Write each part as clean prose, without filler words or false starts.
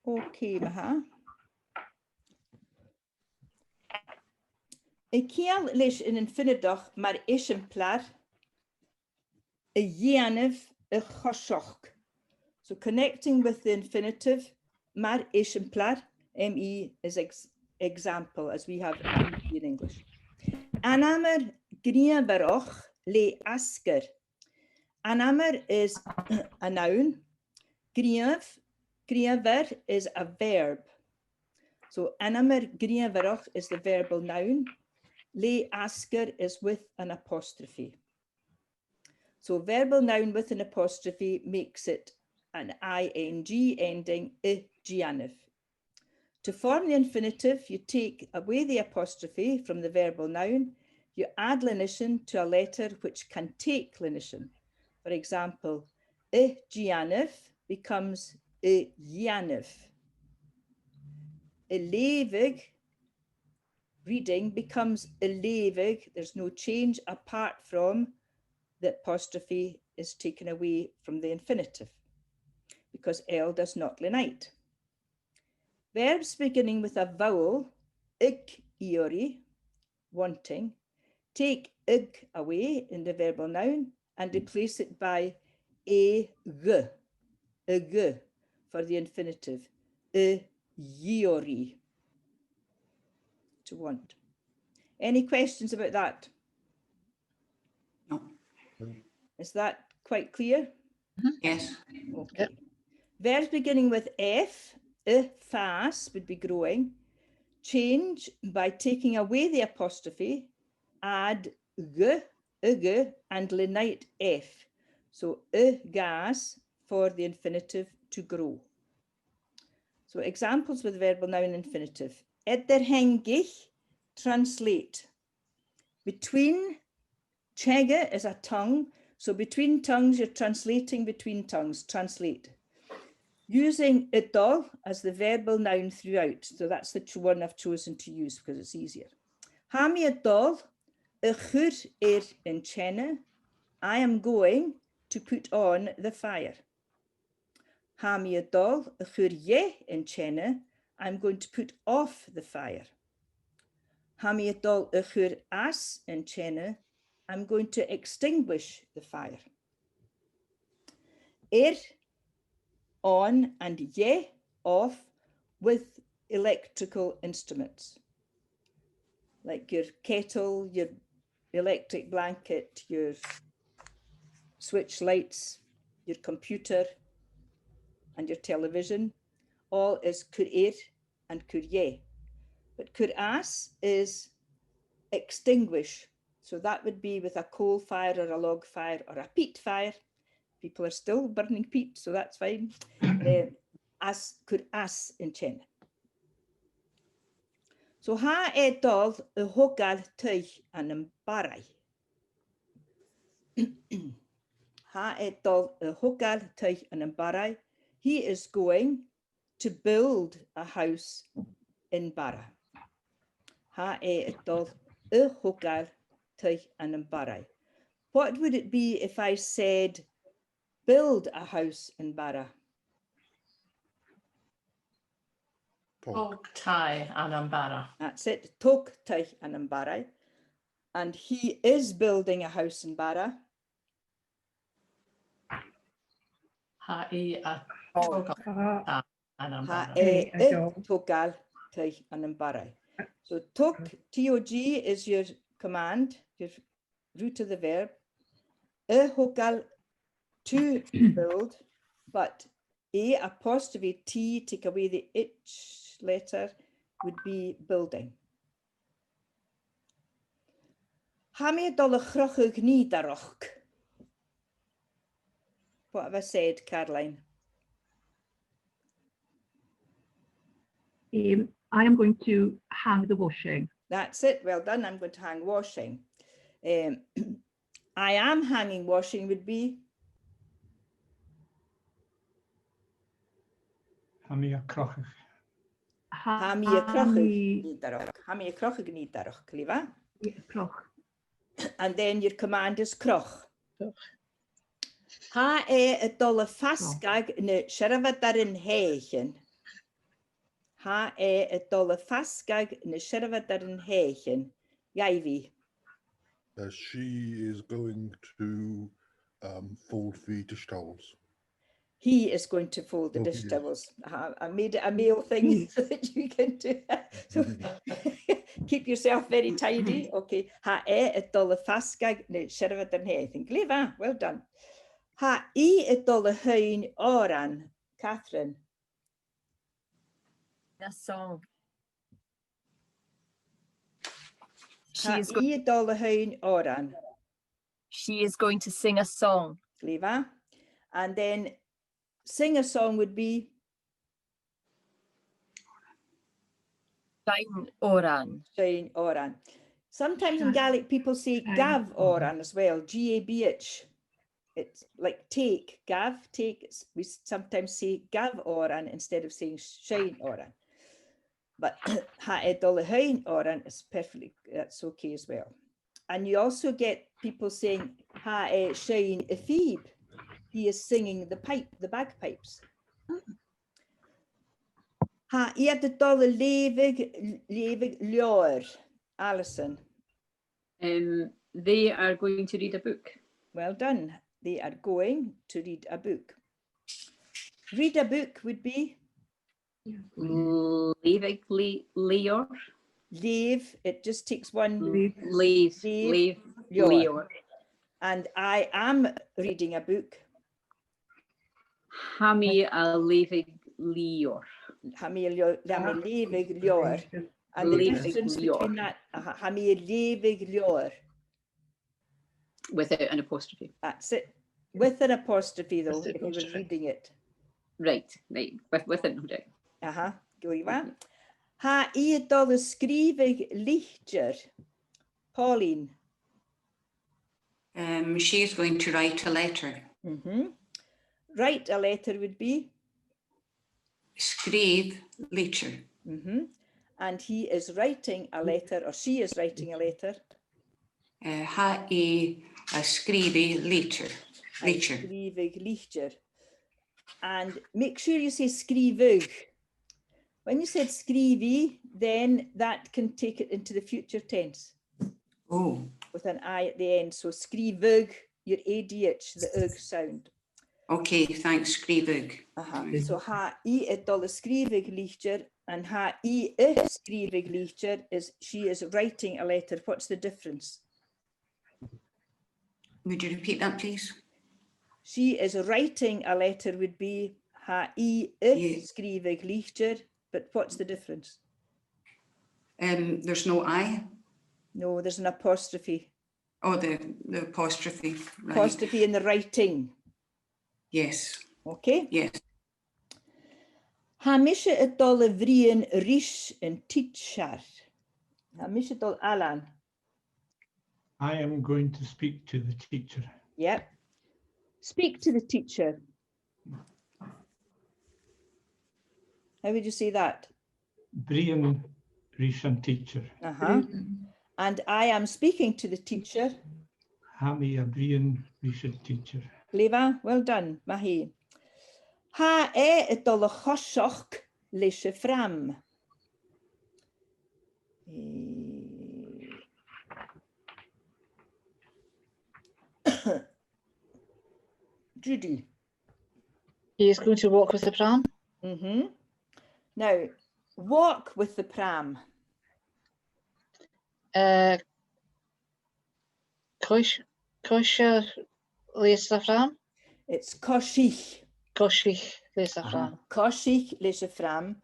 Okay, maha. Ik kiel leis in infinitive maar exemplar a dhéanamh a choiseach. So connecting with the infinitive, mar exemplar, ME is example, as we have in English. Anamer gníomharach le ascar. Anamer is a noun. Gníomhar is a verb. So anamer gníomharach is the verbal noun. Le ascar is with an apostrophe. So verbal noun with an apostrophe makes it an ing ending dh'eibh. To form the infinitive, you take away the apostrophe from the verbal noun, you add lenition to a letter which can take lenition. For example, dh'eibh becomes dh'eibh. Dh'eibh, reading, becomes dh'eibh. There's no change apart from the apostrophe is taken away from the infinitive, because L does not lenite. Verbs beginning with a vowel, dh'eigh, wanting, take ig away in the verbal noun and replace it by a g for the infinitive, dh'eigh, to want. Any questions about that? No. Is that quite clear? Yes. Okay. Yep. Verbs beginning with F, fas would be growing. Change by taking away the apostrophe, add g, and lenite F. So gas for the infinitive to grow. So examples with verbal noun infinitive. Dh'eigh, translate. Between, chege is a tongue. So between tongues, you're translating between tongues, translate. Using idol as the verbal noun throughout. So that's the one I've chosen to use because it's easier. Ha mi idol, chur in chenne. I am going to put on the fire. Ha mi idol, chur in chenne. I'm going to put off the fire. Ha mi idol, chur as in chenne. I'm going to extinguish the fire. On and ye, off, with electrical instruments. Like your kettle, your electric blanket, your switch lights, your computer, and your television. All is kur and kur ye. But kur as is extinguish. So that would be with a coal fire or a log fire or a peat fire. People are still burning peat, so that's fine. As could as in chen. So ha dol hogal tuich an barai. Ha dol hogal tuich an barai. He is going to build a house in Bara. Ha dol hogal tuich an barai. What would it be if I said build a house in Bara? Tóg tai an bara. That's it. Tóg tai an bara. And he is building a house in Bara. Ha I a tóg an bara. Tógal tai an bara. So tóg, T-O-G is your command, your root of the verb. Hogal, to build, but A apostrophe T, take away the ich letter, would be building. Ha mi dol chrochug ní darach. What have I said, Caroline? I am going to hang the washing. That's it. Well done. I'm going to hang washing. I am hanging washing would be Ha mi a crochach. Ha mi a crochug ní darach. Ha mi a crochug ní darach, Cliva. And then your command is croch. Ha a dol fasgag ne sherafad darin heichen. Ha y dol y ffasgag yn y siarfad ar yn heichen. GaelicLesson. She is going to fold the dish towels. He is going to fold the Oh, dish he is. towels. I made it a male thing so that you can do that. So keep yourself very tidy. Okay. Ha y dol y ffasgag yn y siarfad ar yn heichen. Glefa, well done. Ha y dol y hyn oran. Catherine. A song. Ha y dol y hyn oran. She is going to sing a song. Glefa. And then sing a song would be Shine oran. Shine oran. Sometimes in Shine. Gaelic people say Shine gav oran. oran as well, GaelicLesson. It's like take, gav, take. We sometimes say gav oran instead of saying shine oran. But ha edol hein oran is perfectly, that's okay as well. And you also get people saying ha shine dh'eibh. He is singing the pipe, the bagpipes. Ha edol levig leor. Alison. They are going to read a book. Well done. They are going to read a book. Read a book would be Leave Leor. leave. It just takes one. Leave. Leave Leor. Leor. And I am reading a book. Hami a leaving Leor. Hami levig leor. And the Leaving difference leor. between that, hami levig leor. Without an apostrophe. That's it. With an apostrophe though, With the if you were apostrophe. reading it. Right. With it, no doubt. Gwyva. Ha I dol ysgrifig lichtjer. Pauline. She is going to write a letter. Write a letter would be. Skriv letter. And he is writing a letter, or she is writing a letter. Ha I skrivi letter. Skrivig lichtjer. And make sure you say skrivig. When you said skrivi, then that can take it into the future tense. Oh. With an I at the end. So skrivig, your ADH, the ug sound. Okay, thanks, skrivig. So ha I dol skrivig lichtjer and ha I skrivig lichtjer is she is writing a letter. What's the difference? Would you repeat that, please? She is writing a letter would be ha I skrivig lichtjer, but what's the difference? There's no I. No, there's an apostrophe. Oh, the apostrophe. Right. Apostrophe in the writing. Yes. Okay. Yes. Ha mishe dol vrian rish en teacher. Ha mishe dol Alan. I am going to speak to the teacher. Yep. Speak to the teacher. How would you say that? Brian Rishan teacher. And I am speaking to the teacher. Hami a Brian Rishan teacher. Gleva, well done, Mahi. Ha dol y chosioch leis y ffram. Judy. He is going to walk with the pram. Now, walk with the pram. Kosher leis the pram. It's koshich. Koshich leis the pram. Koshich leis y ffram.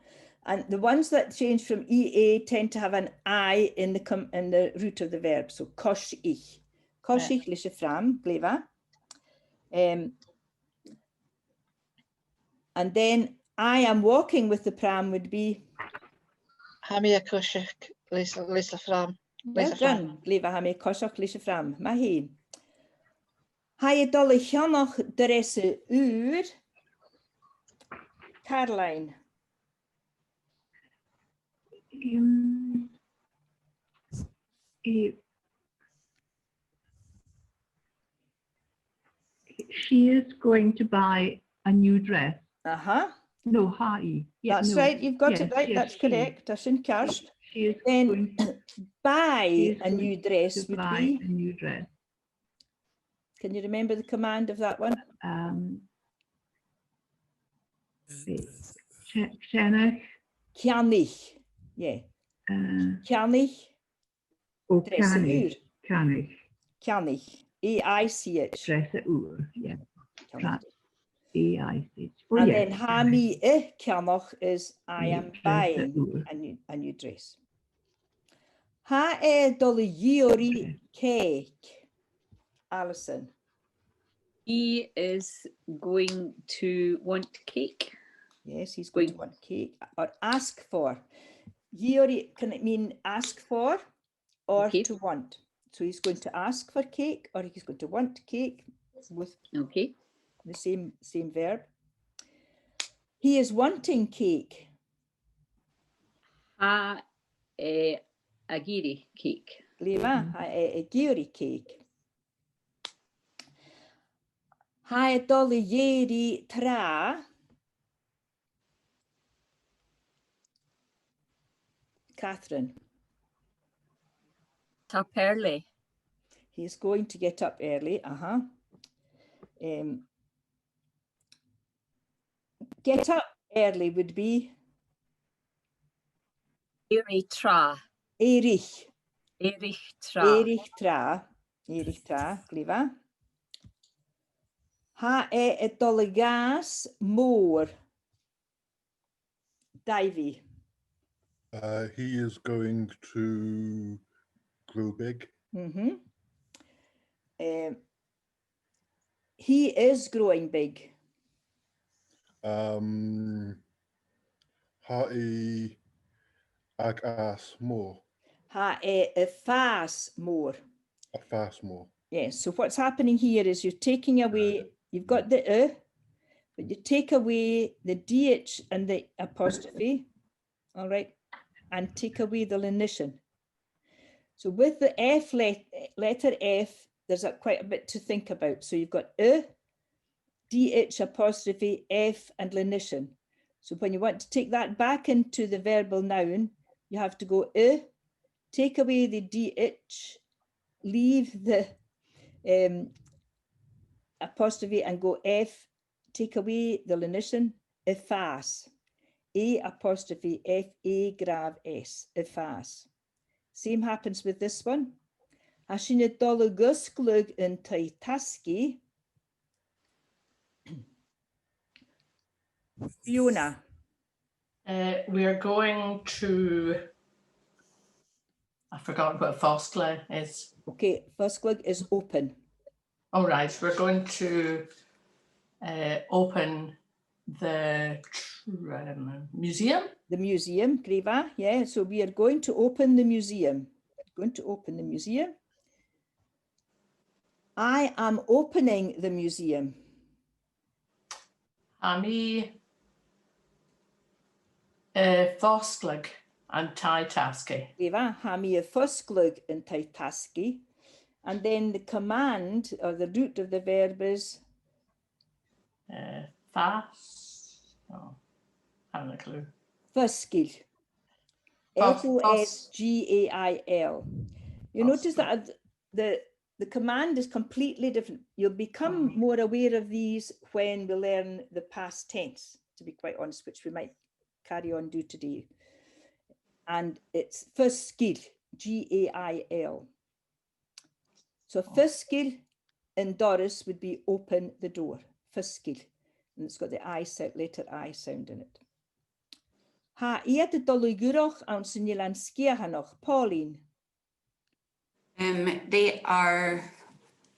And the ones that change from EA tend to have an I in the root of the verb. So koshich. Koshich leis y ffram, gleva. And then I am walking with the pram would be. Hami a koshich leis the pram. Well done, gleva hami koshich leis y ffram. Ma hi. Ha je dol y llanoch dres y ŵr. Caroline. She is going to buy a new dress. No, dh'eigh. Yeah, That's no. right, you've got Yes, it right, yes, that's she. correct. That's in Karst. She is Then going she buy is a new going dress to would buy be, a new dress. can you remember the command of that one? Kenneth. Kjanich, yeah. Kjanich, Oh, dress it ur. Kenneth. Kjanich, A-I-C-H. Dress it ur. Yeah. A-I-C-H. Oh, And yes. then hami kjanach is I am Dress it buying ur. a new dress. Ha dolly yori cake. Alison. He is going to want cake. Yes, he's going to want cake or ask for. Yori, can it mean ask for or Okay. to want? So he's going to ask for cake or he's going to want cake with Okay. the same verb. He is wanting cake. Ha agiri cake. Glema, ha giri cake. Ha dolly yeri tra. Catherine. Up early. He's going to get up early. Get up early would be Erich tra. Erich. Erich tra. Erich tra. Erich tra. Gleva. Ha doligas more. D'eibh. He is going to grow big. He is growing big. Ha'i ag as more. Ha fas more. A fast more. Yes, so what's happening here is you're taking away, you've got the but you take away the DH and the apostrophe, all right, and take away the lenition. So with the F letter F, there's quite a bit to think about. So you've got DH apostrophe F and lenition. So when you want to take that back into the verbal noun, you have to go take away the DH, leave the apostrophe and go F, take away the lenition, efas, A apostrophe F, A grav S, efas. Same happens with this one. As je het dolle gusklug in taitaski. Fiona. We are going to, I've forgotten what foscla is. Okay, fosclug is open. All right, we're going to open the museum. The museum, Greva, yeah. So we are going to open the museum. Going to open the museum. I am opening the museum. Ami fosclag and taitaski. Greva, ha mi fosclug in taitaski. And then the command or the root of the verb is Fas. Oh, I haven't a clue. Fosgil. F-O-S-G-A-I-L. You notice that the command is completely different. You'll become more aware of these when we learn the past tense, to be quite honest, which we might carry on do today. And it's Fosgil, G-A-I-L. So Fosgil in Doris would be open the door, Fosgil. And it's got the I sound, letter I sound in it. Ha iad dolugurach an sinilan skiahanoch, Pauline. They are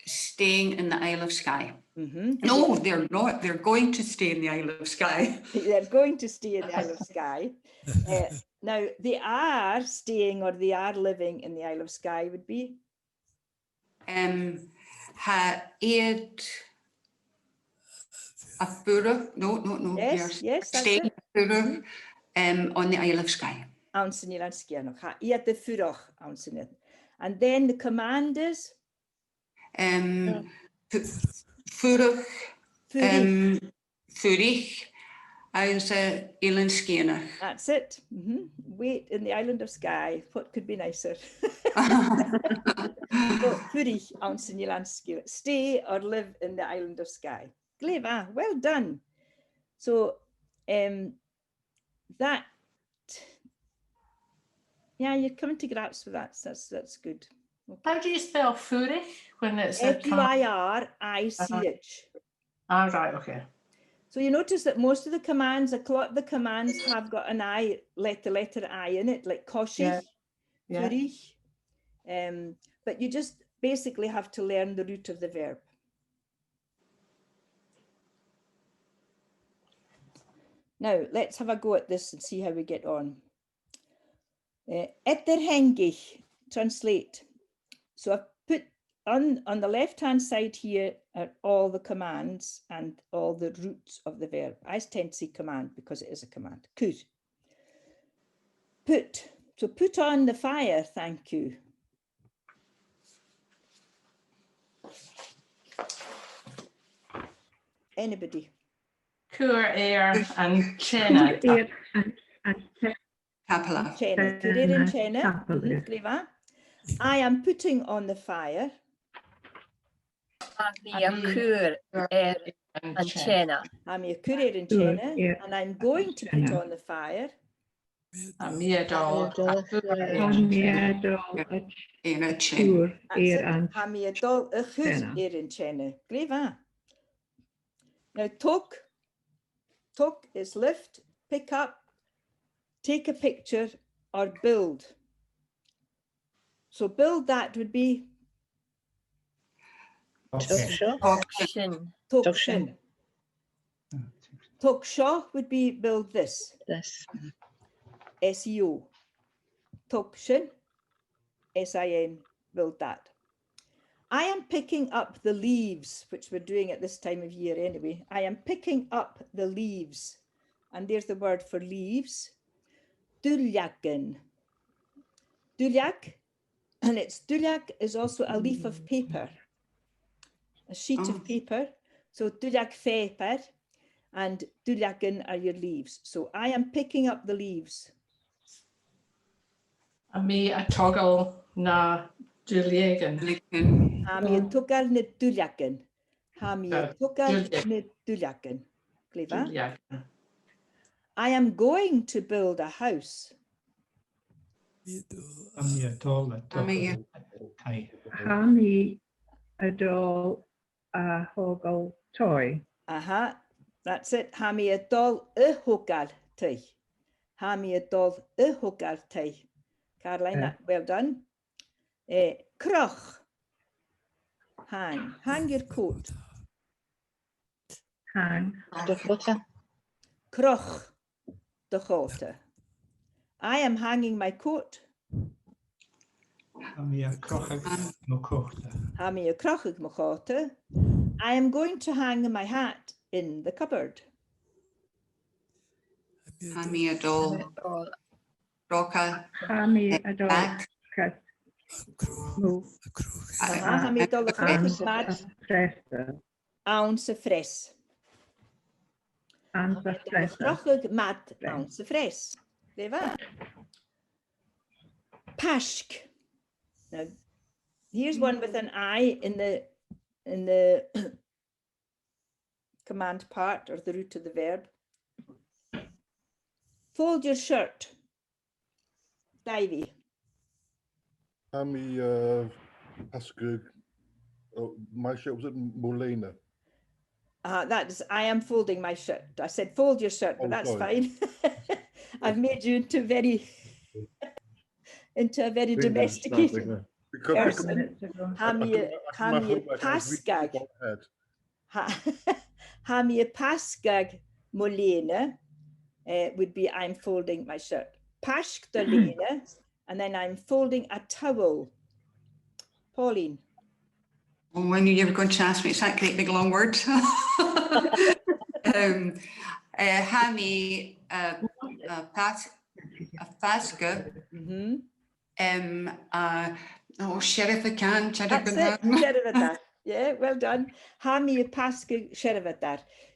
staying in the Isle of Skye. No, they're not. They're going to stay in the Isle of Skye. They're going to stay in the Isle of Skye. Now, they are staying or they are living in the Isle of Skye would be? Ha iad a fura. No. Yes, yes, that's staying it. fura, on the Isle of Skye. An sinilan skiahanoch. Ha iad the furach an sinilan. And then the command is? Furach, furich, How's Elin Skianach? That's it. Wait in the island of Skye. What could be nicer? Furig ans in Jelandsky. Stay or live in the island of Skye. Gleva, well done. So that, yeah, you're coming to grips with that. So that's good. Okay. How do you spell Furig when it's a F-U-I-R-I-C-H. Ah, right, okay. So you notice that most of the commands, a lot of the commands have got an I, the letter I in it, like koshig, Yeah. furig. But you just basically have to learn the root of the verb. Now, let's have a go at this and see how we get on. Etterhängig, translate. So I've put on the left-hand side here are all the commands and all the roots of the verb. I tend to say command because it is a command. Could. Put. So put on the fire, thank you. Anybody? Kur, air, and chena. Ear and Capella. Chena. Kurir in chena. I am putting on the fire. Mia kur and chena. I'm a kurir in chena, and I'm going to put on the fire. Mia dol. In a chin. Kur, ear and I'm a dol a chus in chena. Gleva. Now talk is lift, pick up, take a picture, or build. So build, that would be Tugshaw. Shin. Tugshin. Tugshaw would be build this. This. SEO. Tugshin. SIN. Build that. I am picking up the leaves, which we're doing at this time of year anyway. I am picking up the leaves. And there's the word for leaves. Duljagen. Duljak. And duljak is also a leaf of paper. A sheet of paper. So duljak paper and duljagen are your leaves. So I am picking up the leaves. Me a toggle na Juliagan. Ha mi tugar na duljagen. Ha mi tugar na duljagen. Gleva. I am going to build a house. Hami adol a hogel toy. That's it. Hami adol a hogar tei. Hami adol a hogar tei. Caroline, well done. Kroch. Hang your coat. Hang. Dakota. Kroch. Dakota. I am hanging my coat. Hami a krochig mochota. I am going to hang my hat in the cupboard. Hami a dol. Roca. Hami adol. Hami a dol ounce of fres. Krochig mat ounce of fres. Pashk. Now, here's one with an I in the command part or the root of the verb. Fold your shirt. D'eibh. Hami Pascug. My shirt was at Molina. That is, I am folding my shirt. I said fold your shirt, but that's fine. I've made you into a very domesticated person. Hami paskag. Hami paskag molena would be I'm folding my shirt. Pashk dolena, and then I'm folding a towel. Pauline. Oh, I knew you were going to ask me. It's that great big long word. Hami Paska. Sheriff can. Sheriff. Yeah, well done. Hami Paska Sheriff.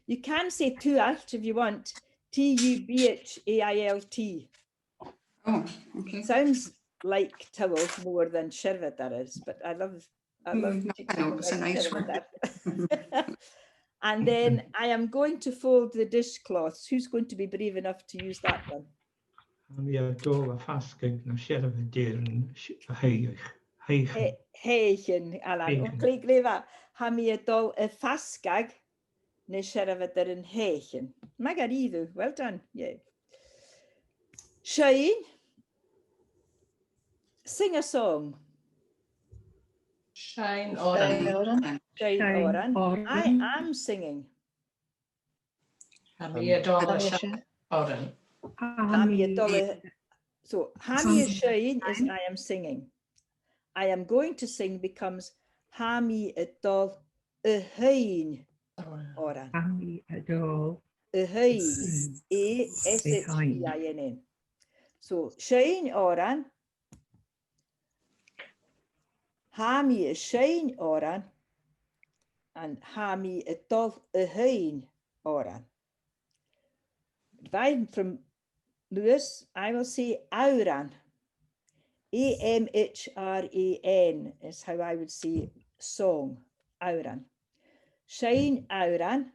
You can say tuart if you want. TUBHAILT. Oh, okay. Sounds like towel more than shervadar is, but I love I teaching know, it's a like nice one. shervadar. And then I am going to fold the dishcloths. Who's going to be brave enough to use that one? Hami a dol a fasgeg na sheriff a deer and heich. Heichen, Alan. Heichen. Okay, greva. Ha mi dol y fasgag neu shervadar yn heichen. Magaridu. Well done. Yeah. Shane, sing a song. Shine oran. Oran. Shane Shine Oran. Oran. I am singing. Hamia dol a Hamia shine oran. Hamia dollar. So Hamia Shine is I am singing. I am going to sing becomes Hami dol dh'eigh Oran. Hami a dol. Dh'eigh. A-S-H-E-I-N-N. So Shine Oran. Hami Shine Oran. And Hami dol dh'eigh Oran. If I'm from Lewis, I will say Auran. A-M-H-R-A-N is how I would say song. Auran. Shine Auran.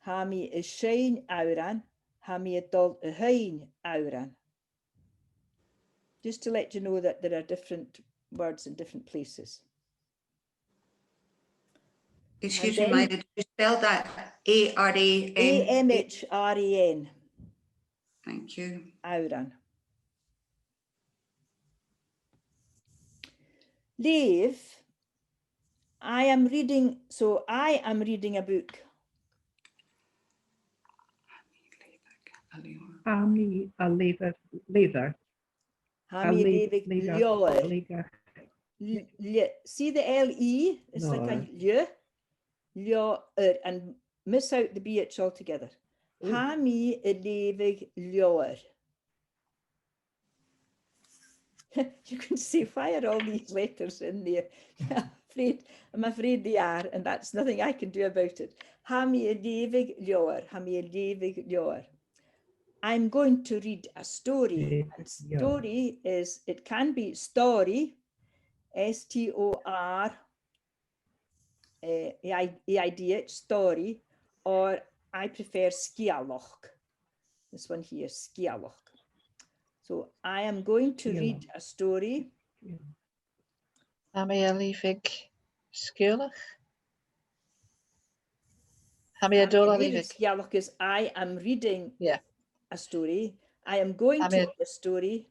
Hami is Shine Auran. Hami dol dh'eigh Auran. Just to let you know that there are different words in different places. Excuse And me, then- Myra, did you spell that A-R-A-N? A-M-H-R-A-N. Thank you. Auran. Leif, I am reading a book. Hami a lever. Hami leivig ljór. See the L-E? It's like a ljö. Ljór. And miss out the BH altogether. Hami leivig ljór. You can see why are all these letters in there. I'm afraid they are, and that's nothing I can do about it. Hami leivig ljór. Hami leivig ljór. I'm going to read a story. And story is, it can be story, S-T-O-R-E-I-D-H, story, or I prefer skialoch. This one here, skialoch. So I am going to read a story. Hamia leavig skúlach. Hamia dol a leavig. Skialoch is I am reading a story. I am going to read a story.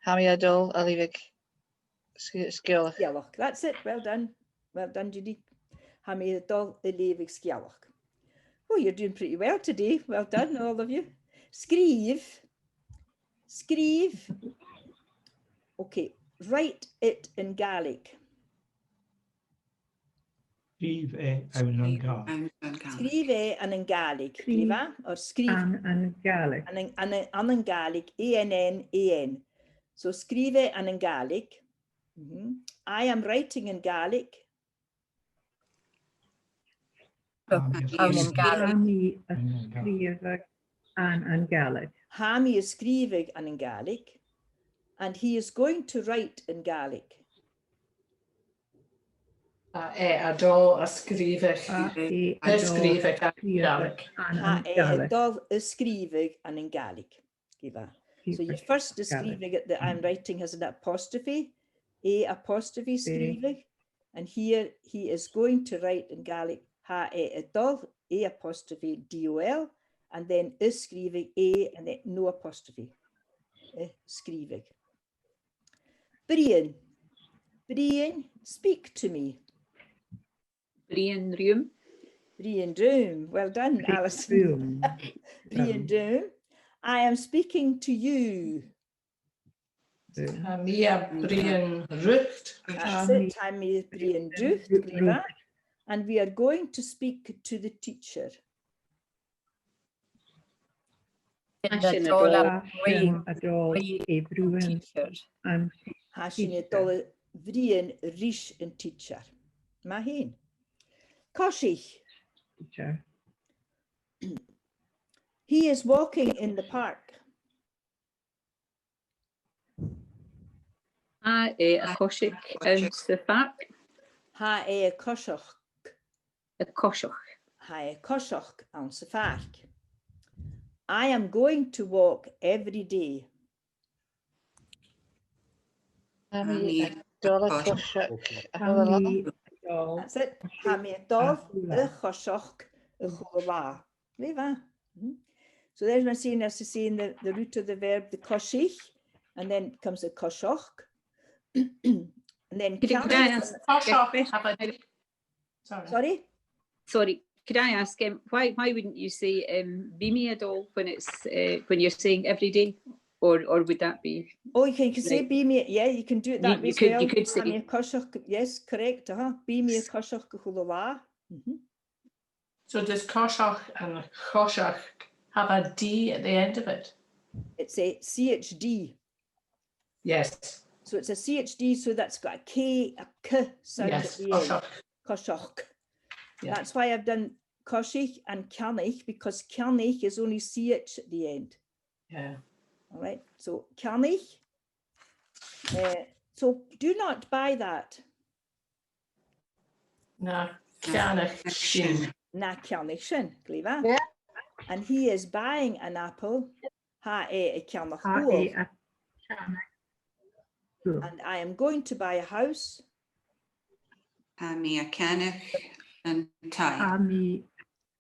Hamia dol a leavig skúlach. Skialoch. That's it. Well done. Well done, Judy. Hamia dol a leavig skialoch. Oh, you're doing pretty well today. Well done, all of you. Skriv. Skriv. Okay, write it in Gaelic. Skriv an Gaelic. Skriv an in Gaelic. Skriva or skriv An Gaelic. an in Gaelic. A-N-N-A-N. So skrive an in Gaelic. I am writing in Gaelic. Hami a skriver an Gaelic. Hami is skrivig an in Gaelic. And he is going to write in Gaelic. A dol a skrivig. Skrivig Gaelic. Dol is skrivig an in Gaelic. So your first skrivig that I'm writing has an apostrophe. A apostrophe skrivig. And here he is going to write in Gaelic. Ha-e-dol, A apostrophe D-O-L. And then is skrivig A and then no apostrophe. Skrivig. Brian. Brian, speak to me. Brian Room. Brian Doom. Well done, Alison. Brian Doom. I am speaking to you. Hamia Brian Rucht. That's it. Hamia Brian Rucht. And we are going to speak to the teacher. Hashin a dol e brúin an Hashin a dol vrian rish and teacher. Mahin. Koshich. teacher. He He is walking in the park. A cosig yn syfar. Ha a cosioch. Y cosioch. Ha a cosioch on the park. I am going to walk every day. Hami a dul a cwsiach a hwyl o. Hami adol. That's it. Ha mi a dol a cosioch a chula. Leave that. So there's one saying as to saying the root of the verb, the koshich, and then comes the koshoch. And then Could I ask? Sorry? Sorry, could I ask why wouldn't you say bimi at all when it's when you're saying every day, or would that be? Oh, you can say be me. Yeah, you can do it that way as well. You could say Be me a koshoch. Yes, correct. Be me a koshoch kuhulawa. So does koshach and choshach have a D at the end of it? It's a CHD. Yes. So it's a CHD, so that's got a K, a K sound at the end. Koshoch. Yeah. That's why I've done koshich and kanich, because kanich is only CH at the end. Yeah. All right, so kanich. So do not buy that. Na kanach shin. Na kanich shin, glífa. Yeah. And he is buying an apple. Ha e kanach Ha búl. a canach. And I am going to buy a house. Hami a canach and tie. Hami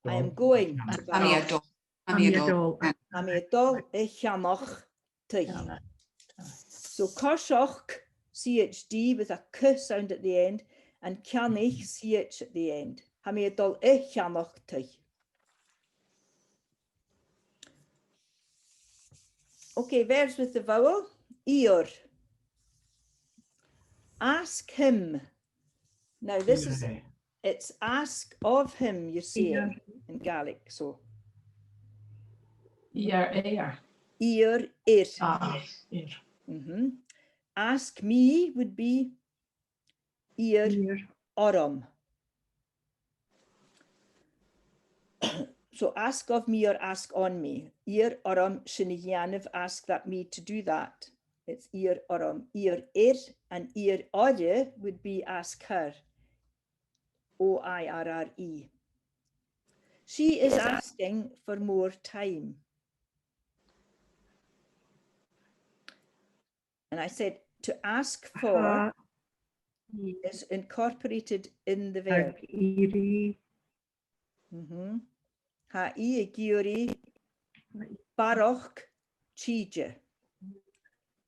I am going to buy Hami a a house. dol. Hami adol. Hami a dol e kanach tich. So koshoch, CHD with a K sound at the end, and kanich, CH at the end. Hami a dol e kanach tich. Okay, verbs with the vowel. Ear. Ask him. Now this is, it's ask of him, you see it in Gaelic. So Ear. ear, ir. Ear. Ask me would be ear, orum. So ask of me or ask on me. Ear, orum, shinigyanov, ask that me to do that. It's ear, orum. Ear, ir, and ear, orre would be ask her. O-I-R-R-E. She is asking for more time. And I said to ask for is incorporated in the verb. Ha-i giori baroch chije.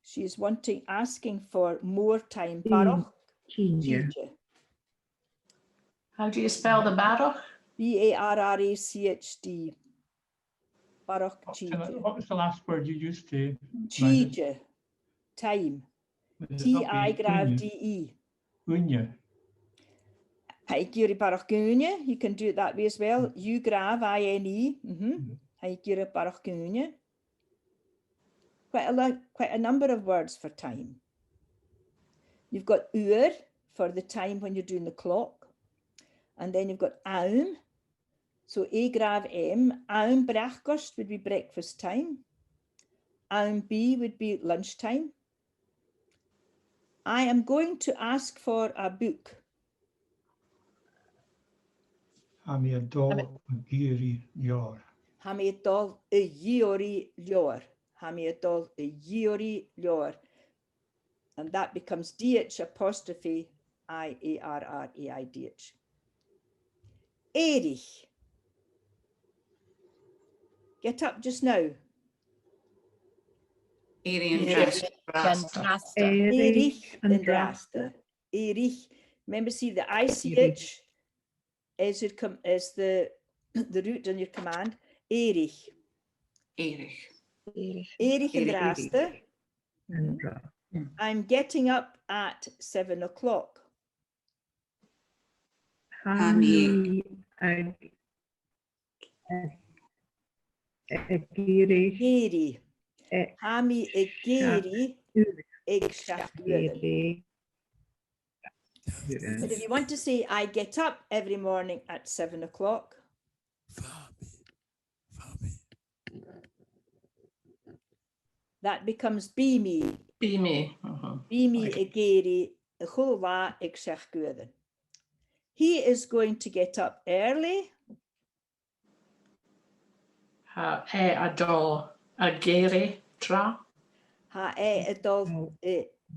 She is asking for more time. Baroch chije. How do you spell the baroch? B-A-R-R-A-C-H-D. Baroch chije. What was the last word you used to? Chije. Time. T-I-grav-D-E. Unye. Haigiri baroch gunye. You can do it that way as well. You grav I-N-E. Haigiri baroch gunye. Quite a number of words for time. You've got uur for the time when you're doing the clock. And then you've got aum. So A grav M. Aum brachkost would be breakfast time. Aum B would be lunchtime. I am going to ask for a book. Hami adol giri yor. Hami adol giori lior. Hami adol giori lior. And that becomes DH apostrophe I-A-R-R-A-I-D-H. Erich. Get up just now. Erich and Drasta. Erich. Remember, see the ICH is the root on your command. Erich. Erich. Erich and Drasta. I'm getting up at 7 o'clock. Hami Geri. Hami egeri egshafgurden. But if you want to say, I get up every morning at 7 o'clock. that becomes bimi. Bimi. Bimi egeri chulwa ik. He is going to get up early. Ha adol ageri tra. Ha adol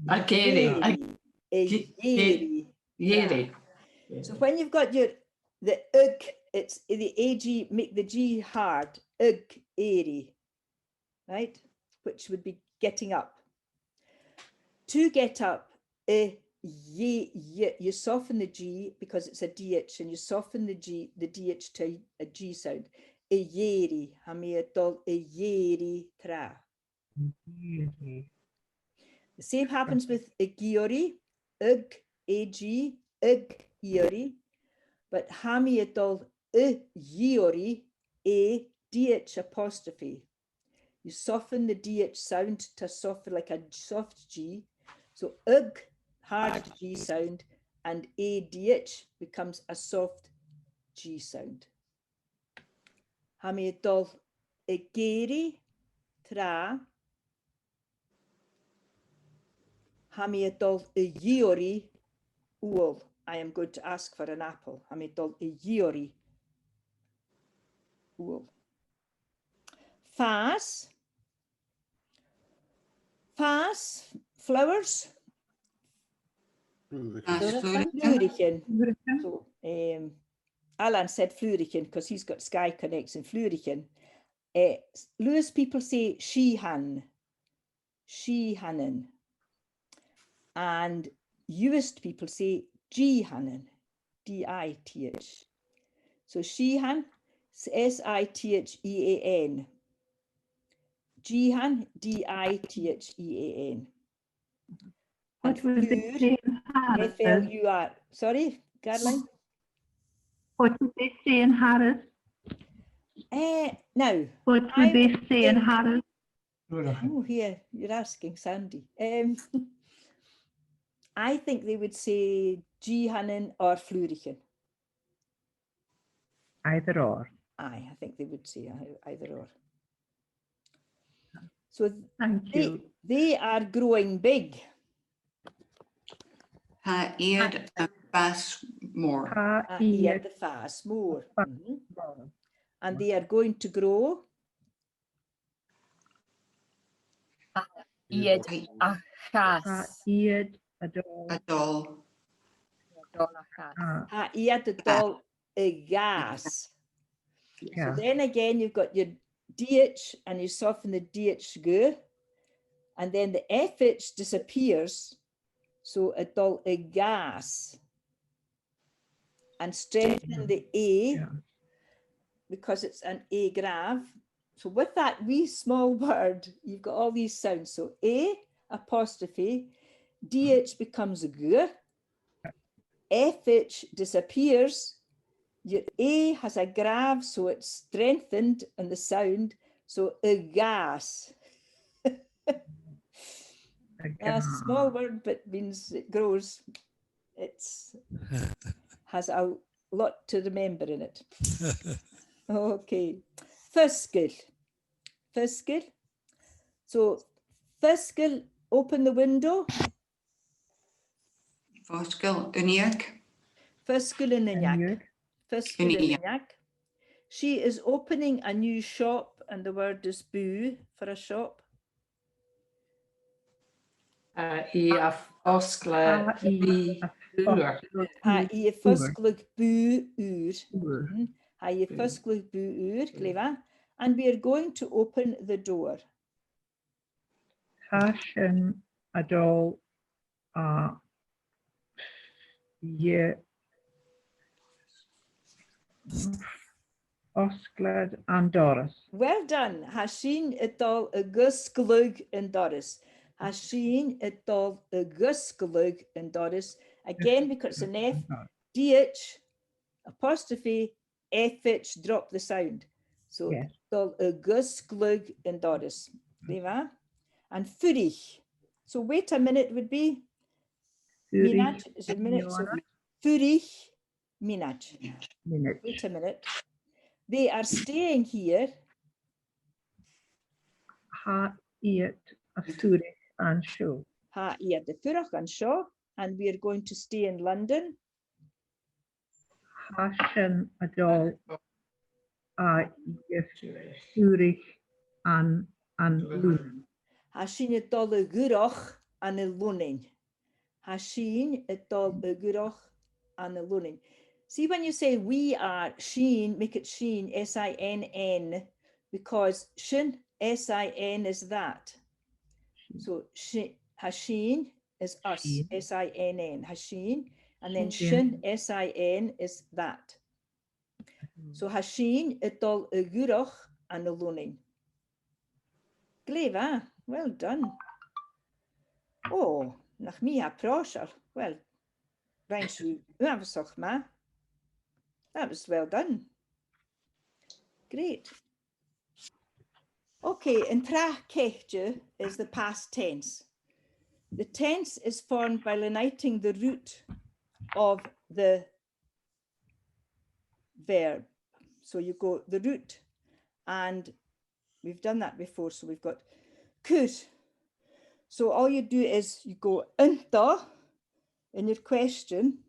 Ageri. egeri. Yeri. So when you've got the ug, it's the ag, make the g hard. Ug eri, right? Which would be getting up. To get up, you soften the g because it's a dh, and you soften the dh to a g sound. Yeri, hamiatol yeri tra. The same happens with giori, ug, ag, ug, iori, but hamiatol yiori, a dh apostrophe. You soften the dh sound to soften like a soft g. So ug, hard g sound, and adh becomes a soft g sound. Hamiatol egeri tra. Hamiatol yiori ul. I am going to ask for an apple. Hamiatol yiori ul. Fas. Fas, flowers. Flurichen. So, Alan said Flurichen because he's got Sky Connects in Flurichen. Lewis people say Shehan, Shehanen. And Uist people say Jihanen, D-I-T-H. So Shehan, S-I-T-H-E-A-N. Jihan, D-I-T-H-E-A-N. What would they say in Harris? F-L-U-R. Sorry, Caroline? What would they say in Harris? Now. What would they say in Harris? Oh, here, you're asking Sandy. I think they would say Jihanen or Flurichen. Either or. Aye, I think they would say either or. So Thank you. They are growing big. Ha ead a fas more. Ead the fast more. And they are going to grow. Ead achas. Ead adol. Adol. Ha ead adol gas. So then again, you've got your DH and you soften the DH g, and then the FH disappears. So adol gas. And strengthen the A because it's an A grav. So with that wee small word, you've got all these sounds. So A apostrophe, DH becomes a G, FH disappears, your A has a grav, so it's strengthened in the sound. So a gas. A small word, but means it grows. It's has a lot to remember in it. Okay, Fiskel. Fiskel. So Fiskel, open the window. Fiskel uniak. Fiskel uniak. Fiskel uniak. She is opening a new shop, and the word is bu for a shop. I a foskle uur. Ha I fisklug bu uur. Ha I fisklug bu uur, clever. And we are going to open the door. Hashen adol ye Osglad and Doris. Well done. Hashin etol agusglug and Doris. Hashin etol agusglug and Doris. Again, because it's an F, DH, apostrophe, FH, drop the sound. So etol agusglug and Doris. Clever. And Furich. So wait a minute would be Minaj is a minute. So Furich, Minaj. Wait a minute. They are staying here. Ha eat a Zurich and show. Ha I de furach an seo, and we are going to stay in London. Hashen adol a Zurich and Lund. Ha sin y dol y gyrach an y lwnin. Ha sin y dol y gyrach an y lwnin. See, when you say we are, Sheen, make it Sheen, S-I-N-N, because Shin, S-I-N is that. So Hasheen is us, Sheen. S-I-N-N, Hasheen, and then Sheen. Shin, S-I-N is that. So Hasheen, itol y gyrach an y lwnin. Gleva, well done. Oh, nach mi ha prosher. Well, Reinshu, uafsoch ma. That was well done. Great. Okay, and tra kechje is the past tense. The tense is formed by uniting the root of the verb. So you go the root, and we've done that before. So we've got could. So all you do is you go into in your question.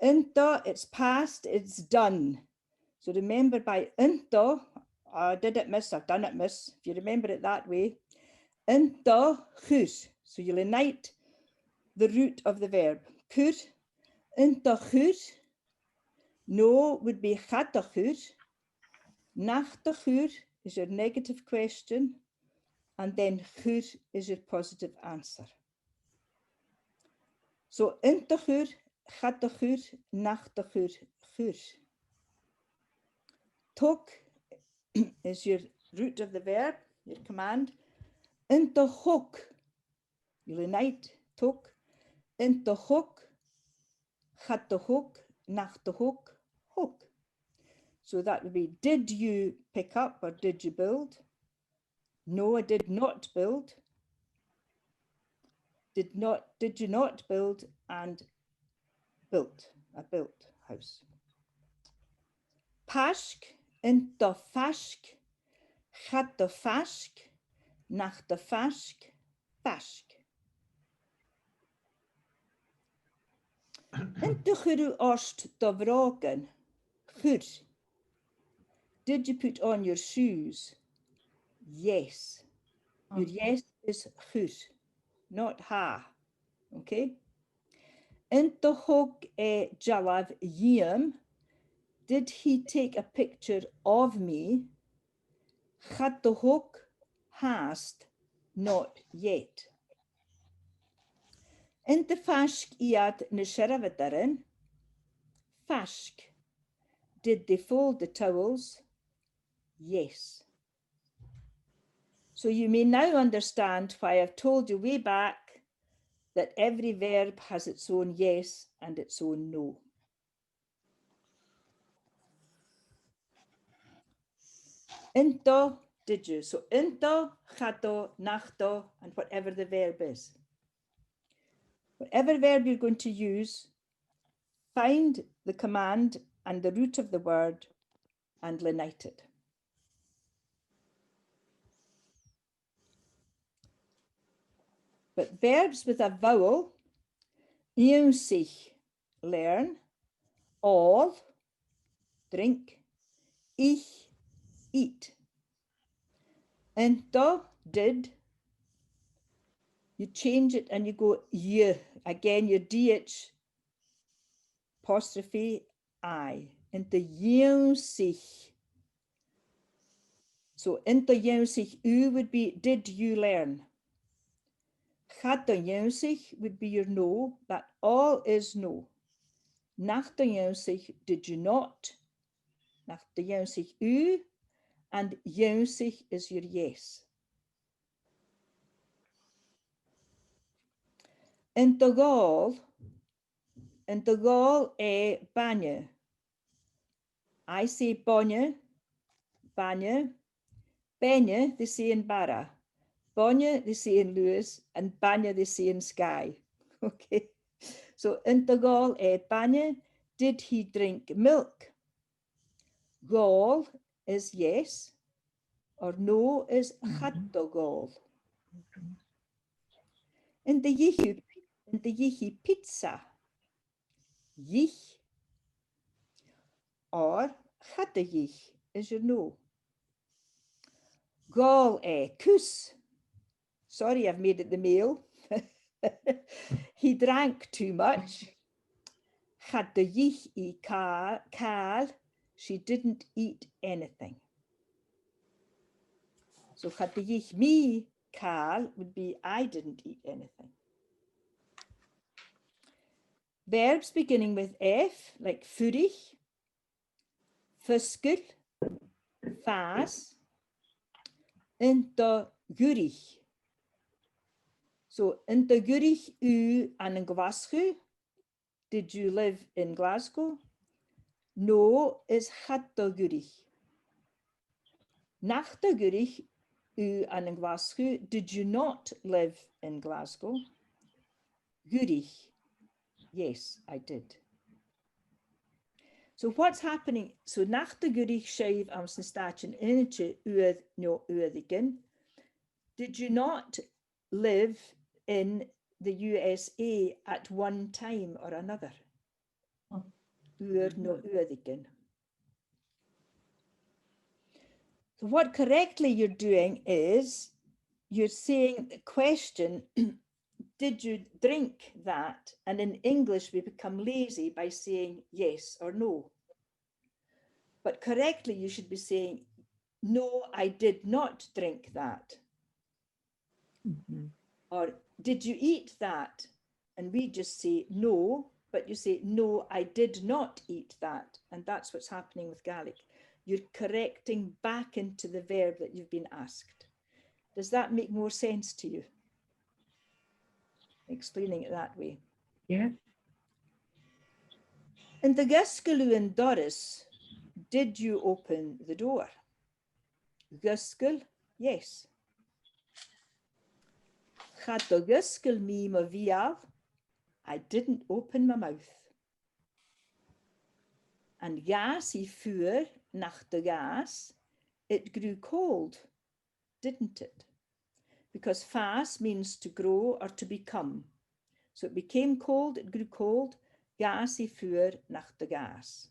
Into, it's past, it's done. So remember by into, I did it miss, I've done it miss. If you remember it that way, into goed. So you'll unite the root of the verb. Could, into goed. No would be gaat toch goed. Nach toch goed is your negative question. And then goed is your positive answer. So into goed, gaat toch goed, nach toch goed, goed. Tok is your root of the verb, your command. Into hok, you'll unite tok. Into hok, gaat de hok, nach de hok, hok. So that would be, did you pick up or did you build? No, I did not build. Did you not build, and built, a built house. Pask, into fask, gaat de fask, nach de fask, fask. Into guru orst de vragen, goed. Did you put on your shoes? Yes. Your yes is goed, not ha. Okay. Into hog jalav yim. Did he take a picture of me? Gaat de hok haast, not yet. Into fask iad nisharavadarin. Fask. Did they fold the towels? Yes. So you may now understand why I've told you way back that every verb has its own yes and its own no. Into, did you? So into, gato, nachto, and whatever the verb is. Whatever verb you're going to use, find the command and the root of the word and unite it. But verbs with a vowel, sich, learn, all, drink, ich, eat. Into, did, you change it and you go you. Again, your DH apostrophe I. Into sich. So into sich, u would be did you learn? Gaat de sich would be your no, that all is no. Nach de sich, did you not? Nach de sich, u, and sich is your yes. Into gall banye. I say bonje, banye. Benje, they say in Barra. Bonje, they say in Lewis, and banye, they say in Skye. Okay. So into gall banye. Did he drink milk? Gall is yes, or no is gaat de gall. In dh'eigh pizza. Dh'eigh or dh'eigh is your no. Kus. Sorry, I've made it the male. He drank too much. Dh'eigh Carl. She didn't eat anything. So dh'eigh me Carl would be I didn't eat anything. Verbs beginning with F, like furig, fuskel, fas, into gurig. So, into gurig u an Glasgow. Did you live in Glasgow? No is hadda gurig. Nachta gurig u an Glasgow. Did you not live in Glasgow? Gurig. Yes, I did. So what's happening? So nach de gurig schrijf am staatje innetje ued no uedigen. Did you not live in the USA at one time or another? Ued no uedigen. So what correctly you're doing is you're saying the question, did you drink that? And in English, we become lazy by saying yes or no. But correctly, you should be saying, no, I did not drink that. Or did you eat that? And we just say no, but you say, no, I did not eat that. And that's what's happening with Gaelic. You're correcting back into the verb that you've been asked. Does that make more sense to you? Explaining it that way. Yes. In the Guscelu and Doris, did you open the door? Guscel, yes. Had the Guscel me ma vial? I didn't open my mouth. And gas I fuhr nach de gas, it grew cold, didn't it? Because fas means to grow or to become. So it became cold, it grew cold. Gas I fuhr nach de gas.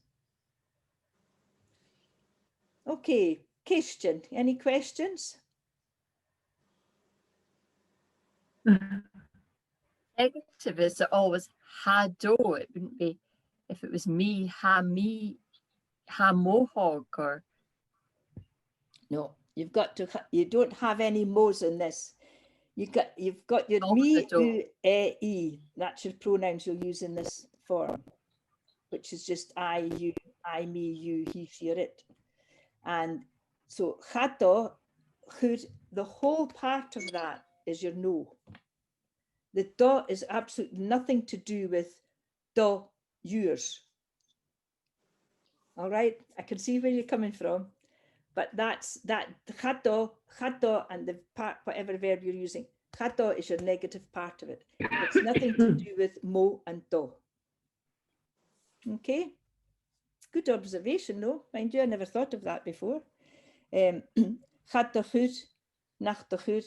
Okay, question. Any questions? Negative is always ha-do. It wouldn't be if it was me, ha-mohog or. No, you've got to, you don't have any mo's in this. You've got your me, you, e. That's your pronouns you'll use in this form, which is just I, you, I, me, you, he, she, or it. And so chato, the whole part of that is your no. The do is absolutely nothing to do with do, yours. All right, I can see where you're coming from, but that's that chato, and the part, whatever verb you're using. Chato is your negative part of it. It's nothing to do with mo and do. Okay, good observation, though. Mind you, I never thought of that before. Chato goed, nachto goed,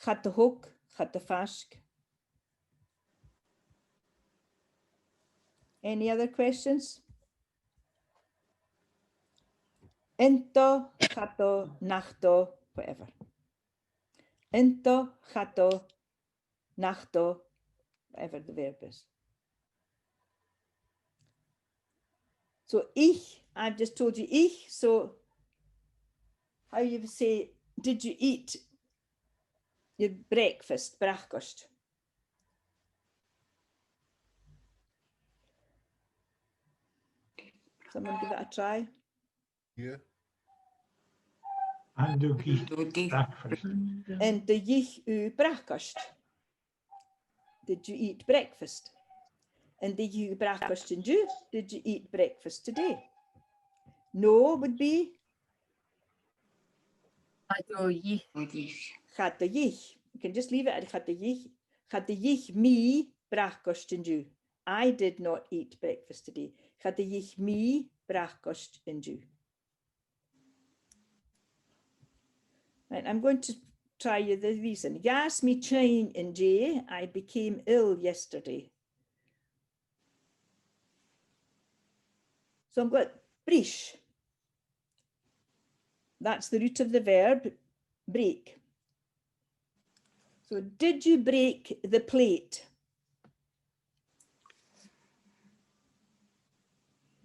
chato hook, chato fask. Any other questions? Into, chato, nachto, whatever. Into, chato, nachto, whatever the verb is. So ich, I've just told you ich, so how you say, did you eat your breakfast, brachkost? Someone give it a try. Yeah. And do eat Dogi. breakfast. And the ich u brachkost. Did you eat breakfast? And did you breakfast and you? Did you eat breakfast today? No would be Ha-do-ye. had the ich. You can just leave it at had the ich. Had the ich me breakfast and you. I did not eat breakfast today. Had the ich me brachkost and you. Right, I'm going to try you the reason. Gas me chain in J. I became ill yesterday. So I've got brish. That's the root of the verb, break. So did you break the plate?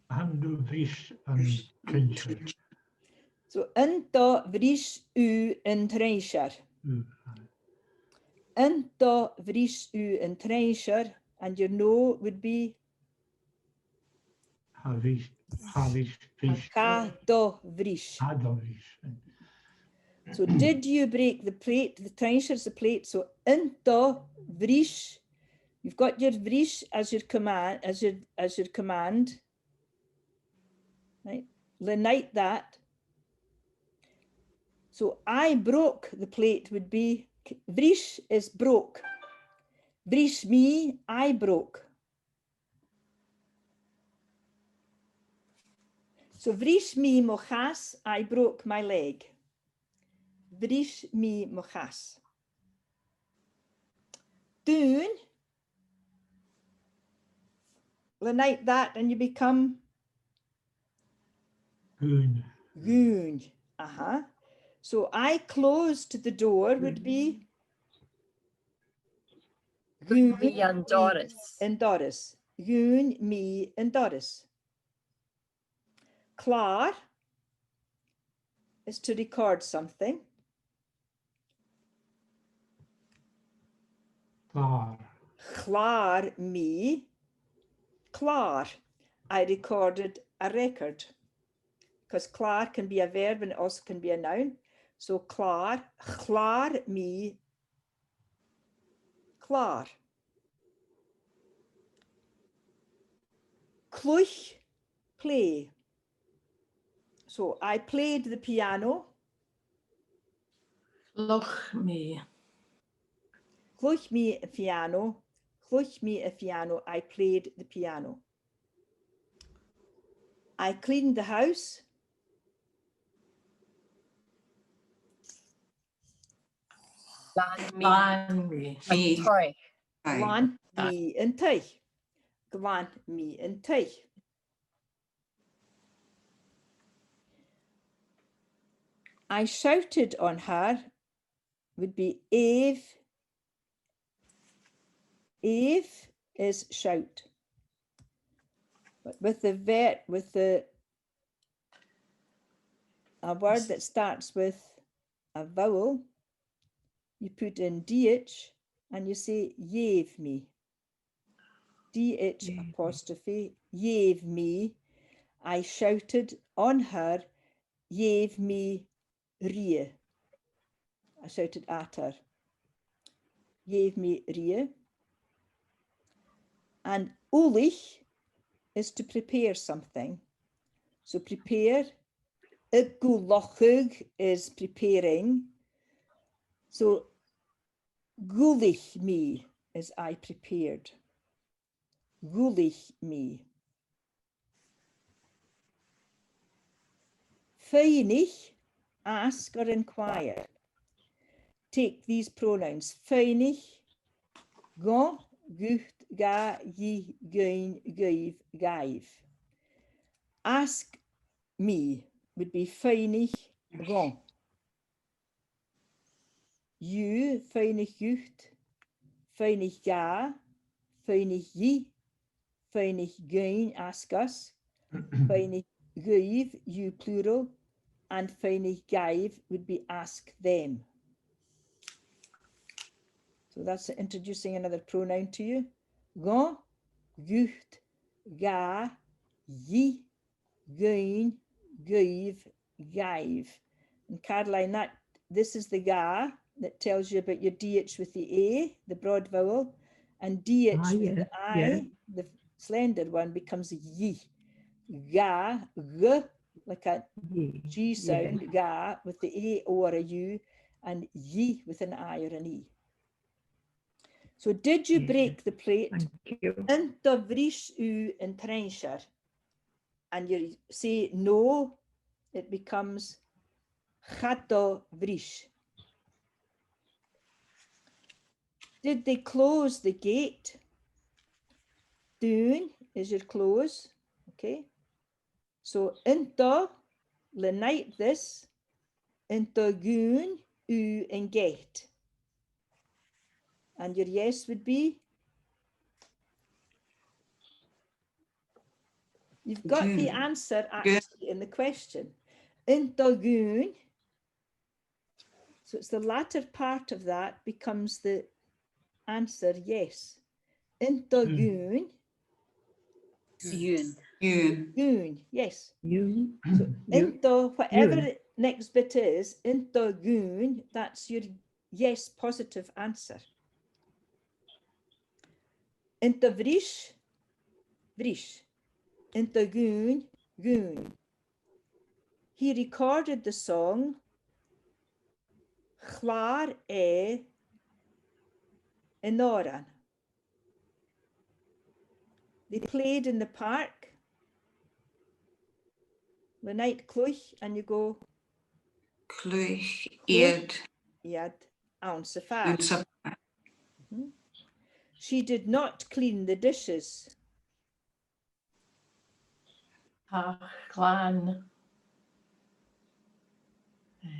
Han du vris en trencher? So ynto vris u yn treisir. Ynto vris u yn treisir, and your no would be Havis vris. Caddo vris. Adovis. So did you break the plate? The treisir is the plate. So ynto vris. You've got your vris as your command, as your command. Right? Lenite that. So I broke the plate would be vris is broke. Vris me, I broke. So vris me mochas, I broke my leg. Vris me mochas. Doen. Lenite that and you become Goon. goon. So I closed the door would be goon Me and Doris. and Doris. Goon, me and Doris. Clar is to record something. Klar. Clar me. Clar. I recorded a record. Because clar can be a verb and it also can be a noun. So clar me, clar. Clwch, play. So I played the piano. Loch me. Clwch me a piano. Clwch me a piano. I played the piano. I cleaned the house. Glan me. Me. Toy. Glan me and teich. Glan me and teich. I shouted on her would be dh'eibh. Dh'eibh is shout. But with the verb, a word that starts with a vowel, you put in dh'eigh and you say dh'eibh me. Dh'eigh apostrophe, dh'eibh me. I shouted on her, dh'eibh me rie. I shouted at her. Dh'eibh me rie. And ulich is to prepare something. So prepare. Gulachug is preparing. So gulich me is I prepared. Gulich me. Feinig, ask or inquire. Take these pronouns. Feinig, go, gucht, ga, ye, gain, gaive, gaive. Ask me would be feinig, go. You, feinig, gucht, feinig, ga, feinig, ye, feinig, gain, ask us, feinig, gaive, you plural, and feinig, gaive would be ask them. So that's introducing another pronoun to you. Go, gucht, ga, ye, gain, gaive, gaive. And Caroline, this is the ga that tells you about your DH with the A, the broad vowel, and DH with the I, the slender one, becomes a ye. Ga, g, like a G sound, ga, with the A or a U, and ye with an I or an E. So did you break the plate? Ynto vris u yn treisir. And you say no, it becomes chaddo vris. Did they close the gate? Doen is your close. Okay. So into le night this, into goon, u and gate. And your yes would be? You've got the Goon. answer actually in the question. Into goon. So it's the latter part of that becomes the answer yes. Into goon. Yoon. Yoon. Goon, yes. You. So You. into whatever Goon. the next bit is, into goon, that's your yes positive answer. Into vrish, vrish. Into goon, goon. He recorded the song Chlar in Oran. They played in the park. The night clwch, and you go Clwch, Clwch. iad, Iad ounce of and fat. She did not clean the dishes. Glan.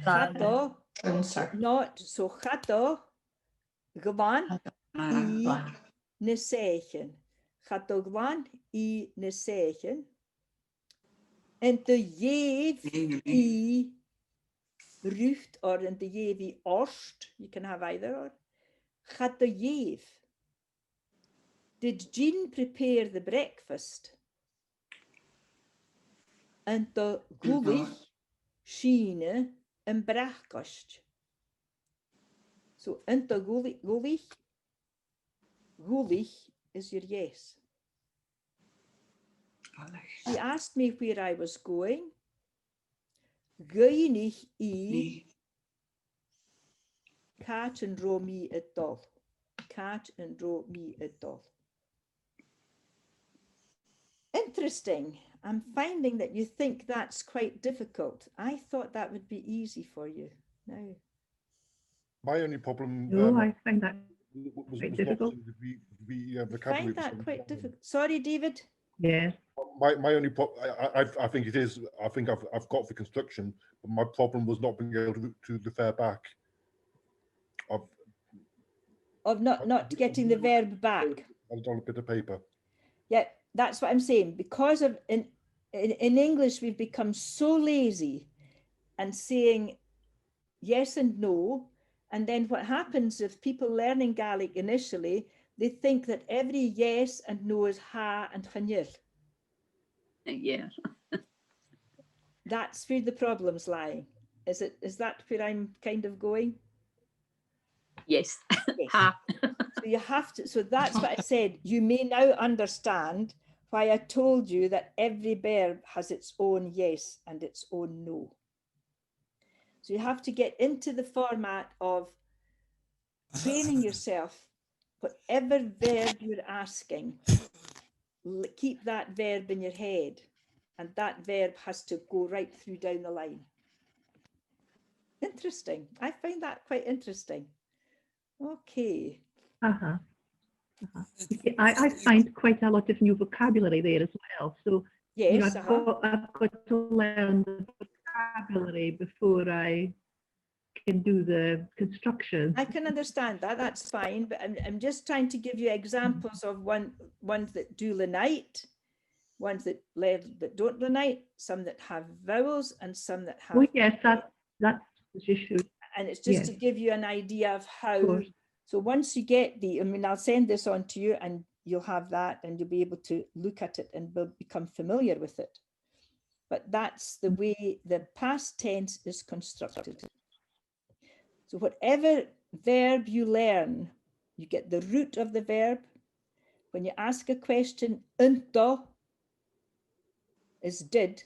Chato, Answer. not so chato, gwan I Glan. nesegen. Chato gwan I nesegen. En de jeef I rucht, or in the jeef I orst, you can have either or. Chato jeef. Did Jean prepare the breakfast? En de gulich Schiene en brachkost. So into gulich is your yes. He asked me where I was going. Gainig I cat and draw me a doll. Cat and draw me a doll. Interesting. I'm finding that you think that's quite difficult. I thought that would be easy for you. Now, My only problem No, I find that was quite not difficult. the vocabulary. find that quite difficult. Sorry, David. Yes. My only problem, I think it is. I think I've got the construction, but my problem was not being able to refer back. Of not getting the verb back. On a bit of paper. Yeah, that's what I'm saying. Because of in English, we've become so lazy and saying yes and no. And then what happens if people learning Gaelic initially, they think that every yes and no is ha and chanir. Yeah. That's where the problem's lie. Is that where I'm kind of going? Yes. Yes. Ha. So you have to, so that's what I said. You may now understand why I told you that every verb has its own yes and its own no. So you have to get into the format of training yourself. Whatever verb you're asking, keep that verb in your head, and that verb has to go right through down the line. Interesting. I find that quite interesting. Okay. Uh-huh. You see, I find quite a lot of new vocabulary there as well. So Yes. I've got to learn the vocabulary before I can do the construction. I can understand that. That's fine. But I'm just trying to give you examples of ones that do lenite, ones that don't lenite, some that have vowels, and some that have. Oh yes, that's the issue. And it's just yes. to give you an idea of how. Of so once you get I'll send this on to you, and you'll have that, and you'll be able to look at it and become familiar with it. But that's the way the past tense is constructed. So whatever verb you learn, you get the root of the verb. When you ask a question, unto is did.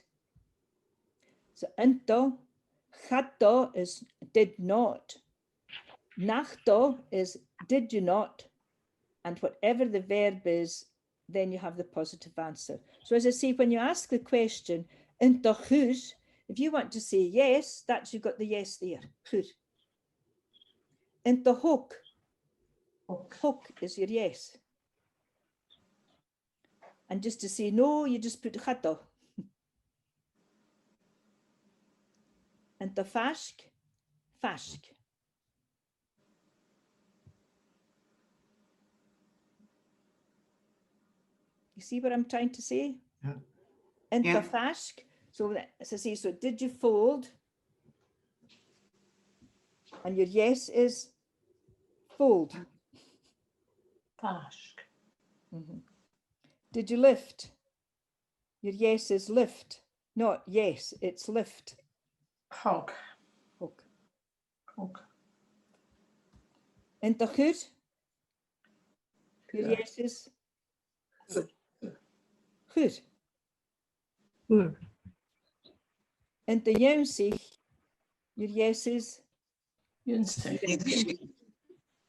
So unto, chato is did not. Nachto is did you not. And whatever the verb is, then you have the positive answer. So as I say, when you ask the question, unto chus, if you want to say yes, that's you've got the yes there. Chus. Into hook. Hook is your yes. And just to say no, you just put chado. And the fashk, fashk. You see what I'm trying to say? Yeah. And Yeah. the fashk. So as I say, so did you fold? And your yes is fold. Fashk. Did you lift? Your yes is lift. Not yes, it's lift. Hog. Hook. Hog. And the hood? Your Hood. yes is Hood. hood. Good. And the yonsich, your yes is Yunsi.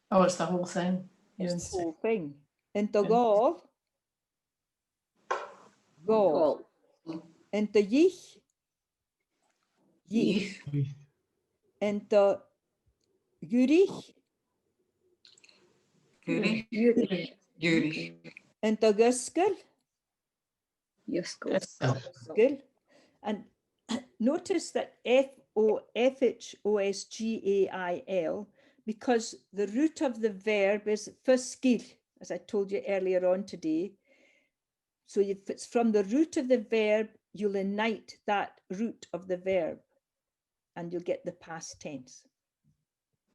Oh, it's the whole thing. it's the Yunsi. whole thing. And the Yeah. gall, gall. And the yich, yich. Yeast. And the gurich, Guri. Yuri. Guri. and the guskel, Yusko. guskel. And notice that FHOSGAIL, because the root of the verb is fuskil, as I told you earlier on today. So if it's from the root of the verb, you'll unite that root of the verb and you'll get the past tense.